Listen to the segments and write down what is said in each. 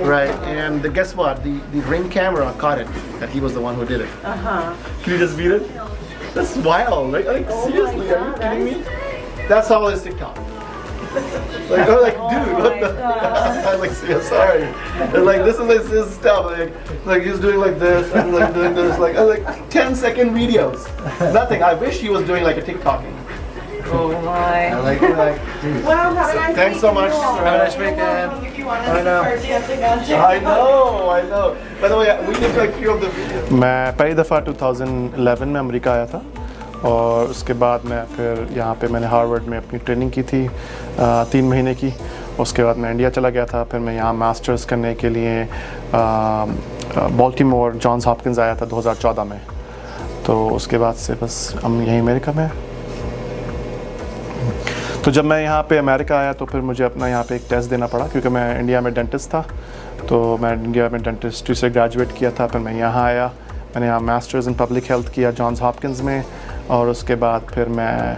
Right, and guess what? The ring camera caught it, that he was the one who did it. Can you just beat it? That's wild. Like seriously, are you kidding me? That's all his TikTok. Like, I'm like, dude, what the? I'm like, yeah, sorry. And like, this is his stuff. Like he's doing like this, and like doing this, like 10-second videos. Nothing. I wish he was doing like a TikToking. Oh my. I like, dude. Well, have a nice Thanks so much. weekend. Have a nice weekend. If you want us I to know. start dancing on TikTok. I know. By the way, we did like few of the videos. मैं पहली दफ़ा 2011 में America आया था और उसके बाद मैं फिर यहाँ पे मैंने हार्वर्ड में अपनी ट्रेनिंग की थी 3 महीने की। उसके बाद मैं इंडिया चला गया था, फिर मैं यहाँ मास्टर्स करने के लिए बाल्टीमोर जॉन्स हॉपकिंस आया था 2014 में। तो उसके बाद से बस हम यहीं अमेरिका में। तो जब मैं यहाँ पे अमेरिका आया तो फिर मुझे अपना यहाँ पे एक टेस्ट देना पड़ा, क्योंकि मैं इंडिया में डेंटिस्ट था। तो मैं इंडिया में डेंटिस्ट्री से ग्रेजुएट किया था, फिर मैं यहाँ आया, मैंने यहाँ मास्टर्स इन पब्लिक हेल्थ किया जॉन्स हॉपकिंस में, और उसके बाद फिर मैं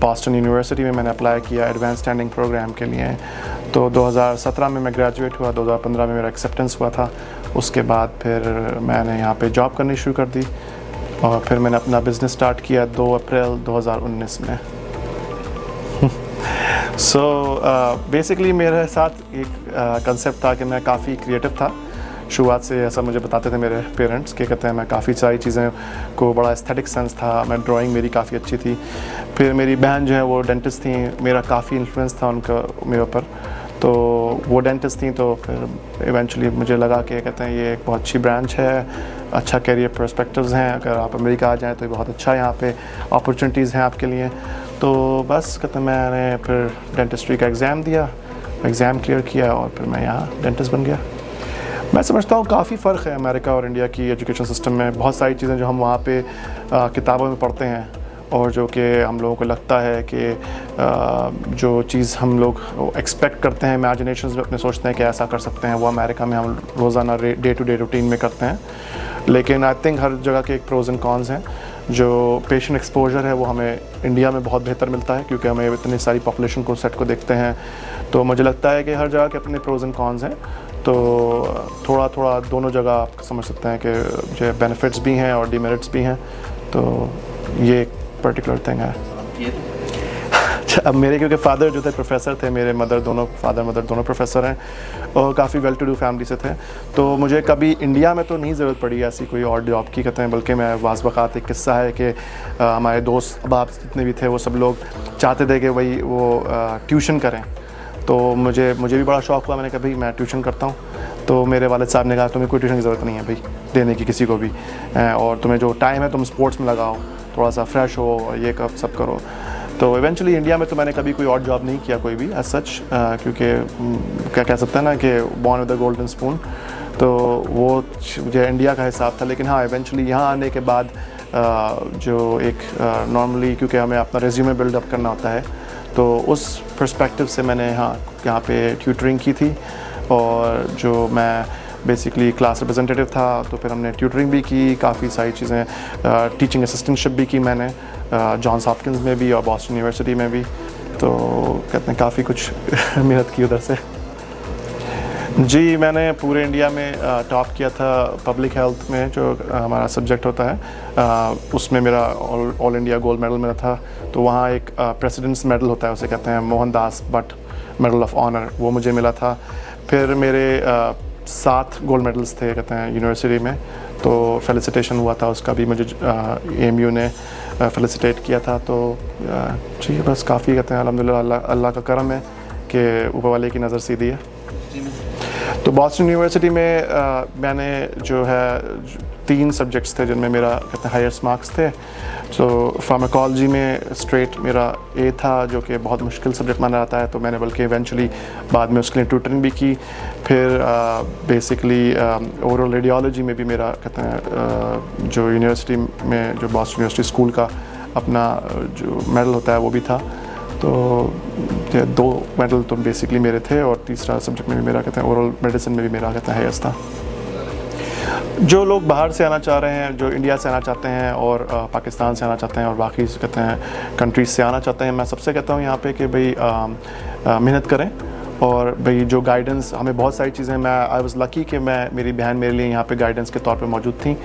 बॉस्टन यूनिवर्सिटी में मैंने अप्लाई किया एडवांस स्टैंडिंग प्रोग्राम के लिए। तो 2017 में मैं ग्रेजुएट हुआ, 2015 में मेरा एक्सेप्टेंस हुआ था। उसके बाद फिर मैंने यहाँ पे जॉब करनी शुरू कर दी और फिर मैंने अपना बिज़नेस स्टार्ट किया 2 अप्रैल 2019 में। सो बेसिकली मेरे साथ एक कंसेप्ट था कि मैं काफ़ी क्रिएटिव था शुरुआत से। ऐसा मुझे बताते थे मेरे पेरेंट्स कि कहते हैं मैं काफ़ी सारी चीज़ें को बड़ा एस्थेटिक सेंस था, मैं ड्राइंग मेरी काफ़ी अच्छी थी। फिर मेरी बहन जो है वो डेंटिस्ट थी, मेरा काफ़ी इन्फ्लुएंस था उनका मेरे ऊपर। तो वो डेंटिस्ट थी, तो फिर इवेंचुअली मुझे लगा कि कहते हैं ये एक बहुत अच्छी ब्रांच है, अच्छा कैरियर पर्सपेक्टिव्स हैं, अगर आप अमेरिका आ जाएँ तो ये बहुत अच्छा है, यहाँ पे अपॉर्चुनिटीज़ हैं आपके लिए। तो बस कहते हैं मैंने फिर डेंटिस्ट्री का एग्ज़ाम दिया, एग्ज़ाम क्लियर किया और फिर मैं यहाँ डेंटिस्ट बन गया। मैं समझता हूँ काफ़ी फ़र्क है अमेरिका और इंडिया की एजुकेशन सिस्टम में। बहुत सारी चीज़ें जो हम वहाँ पे किताबों में पढ़ते हैं और जो कि हम लोगों को लगता है कि जो चीज़ हम लोग एक्सपेक्ट करते हैं, इमेजिनेशंस में अपने सोचते हैं कि ऐसा कर सकते हैं, वो अमेरिका में हम रोज़ाना डे टू डे रूटीन में करते हैं। लेकिन आई थिंक हर जगह के एक प्रोज एंड कॉन्स हैं। जो पेशेंट एक्सपोजर है वो हमें इंडिया में बहुत बेहतर मिलता है, क्योंकि हमें इतनी सारी पॉपुलेशन को सेट को देखते हैं। तो मुझे लगता है कि हर जगह के अपने प्रोज एंड कॉन्स हैं। तो थोड़ा थोड़ा दोनों जगह आप समझ सकते हैं कि जो बेनिफिट्स भी हैं और डिमेरिट्स भी हैं। तो ये एक पर्टिकुलर थिंग है। अब मेरे क्योंकि फादर जो थे प्रोफेसर थे, मेरे फादर मदर दोनों प्रोफेसर हैं और काफ़ी वेल टू डू फैमिली से थे। तो मुझे कभी इंडिया में तो नहीं ज़रूरत पड़ी ऐसी कोई और जॉब की कहते हैं, बल्कि मैं वाज़-वक़ात एक किस्सा है कि हमारे दोस्त बाप जितने भी थे वो सब लोग चाहते थे कि वही वो ट्यूशन करें। तो मुझे भी बड़ा शौक़ हुआ, मैंने कहा भाई मैं ट्यूशन करता हूँ। तो मेरे वालिद साहब ने कहा तुम्हें कोई ट्यूशन की ज़रूरत नहीं है भाई देने की किसी को भी, और तुम्हें जो टाइम है तुम स्पोर्ट्स में लगाओ, थोड़ा सा फ्रेश हो और ये सब करो। तो इवेंचुअली इंडिया में तो मैंने कभी कोई और जॉब नहीं किया कोई भी एज सच, क्योंकि क्या कह सकते हैं ना कि born with the golden spoon. तो वो मुझे इंडिया का हिसाब था। लेकिन हाँ, इवेंचुअली यहाँ आने के बाद जो एक नॉर्मली क्योंकि हमें अपना रेज्यूमे बिल्डअप करना होता है, तो उस पर्सपेक्टिव से मैंने यहाँ पे ट्यूटरिंग की थी। और जो मैं बेसिकली क्लास रिप्रेजेंटेटिव था, तो फिर हमने ट्यूटरिंग भी की, काफ़ी सारी चीज़ें, टीचिंग असिस्टेंटशिप भी की मैंने जॉन्स हॉपकिंस में भी और बॉस्टन यूनिवर्सिटी में भी। तो कहते हैं काफ़ी कुछ मेहनत की उधर से। जी, मैंने पूरे इंडिया में टॉप किया था पब्लिक हेल्थ में, जो हमारा सब्जेक्ट होता है, उसमें मेरा ऑल इंडिया गोल्ड मेडल मिला था। तो वहाँ एक प्रेसिडेंट्स मेडल होता है, उसे कहते हैं Mohandas but medal of honour, वो मुझे मिला था। फिर मेरे 7 गोल्ड मेडल्स थे कहते हैं यूनिवर्सिटी में, तो फेलिसिटेशन हुआ था उसका भी, मुझे AMU ने फेलिसिटेट किया था। तो जी बस काफ़ी कहते हैं अल्हम्दुलिल्लाह, अल्लाह का करम है कि ऊपर वाले की नज़र सीधी है। तो बॉस्टन यूनिवर्सिटी में मैंने जो है 3 सब्जेक्ट्स थे जिनमें मेरा कहते हैं हाईएस्ट मार्क्स थे। तो फार्माकोलॉजी में स्ट्रेट मेरा A था, जो कि बहुत मुश्किल सब्जेक्ट माना जाता है, तो मैंने बल्कि इवेंचुअली बाद में उसके लिए ट्यूटरिंग भी की। फिर बेसिकली ओरल रेडियोलॉजी में भी मेरा कहते हैं जो यूनिवर्सिटी में जो बॉस्टन यूनिवर्सिटी स्कूल का अपना जो मेडल होता है वो भी था। तो 2 मेडल तो बेसिकली मेरे थे, और तीसरा सब्जेक्ट में भी मेरा कहते हैं ओरल मेडिसिन में भी मेरा कहते हैं हाईएस्ट था। जो लोग बाहर से आना चाह रहे हैं, जो इंडिया से आना चाहते हैं और पाकिस्तान से आना चाहते हैं और बाकी कहते हैं कंट्रीज़ से आना चाहते हैं, मैं सबसे कहता हूँ यहाँ पे कि भाई मेहनत करें और भाई जो गाइडेंस हमें बहुत सारी चीज़ें, मैं आई वाज लकी कि मेरी बहन मेरे लिए यहाँ पे गाइडेंस के तौर पे मौजूद थी,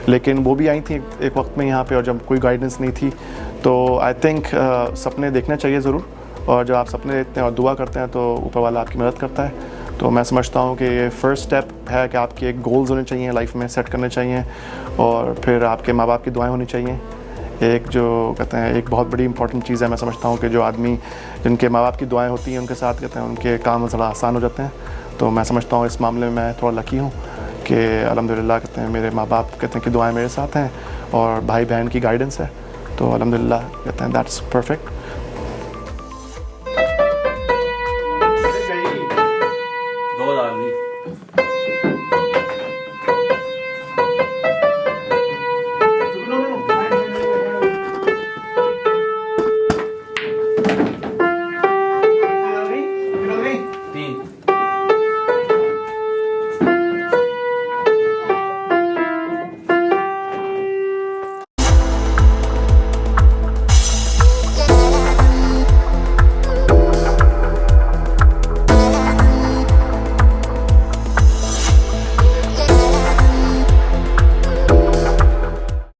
लेकिन वो भी आई थी एक वक्त में यहाँ पे, और जब कोई गाइडेंस नहीं थी तो आई थिंक सपने देखना चाहिए ज़रूर, और जब आप सपने देखते हैं और दुआ करते हैं तो ऊपर वाला आपकी मदद करता है। तो मैं समझता हूँ कि ये फ़र्स्ट स्टेप है कि आपके एक गोल्स होने चाहिए लाइफ में, सेट करने चाहिए, और फिर आपके माँ बाप की दुआएं होनी चाहिए। एक जो कहते हैं एक बहुत बड़ी इंपॉर्टेंट चीज़ है, मैं समझता हूँ कि जो आदमी जिनके माँ बाप की दुआएं होती हैं उनके साथ कहते हैं उनके काम ज़रा आसान हो जाते हैं। तो मैं समझता हूँ इस मामले में मैं थोड़ा लकी हूँ कि अल्हम्दुलिल्लाह कहते हैं मेरे माँ बाप कहते हैं कि दुआएं मेरे साथ हैं और भाई बहन की गाइडेंस है, तो अल्हम्दुलिल्लाह कहते हैं दैट्स परफेक्ट।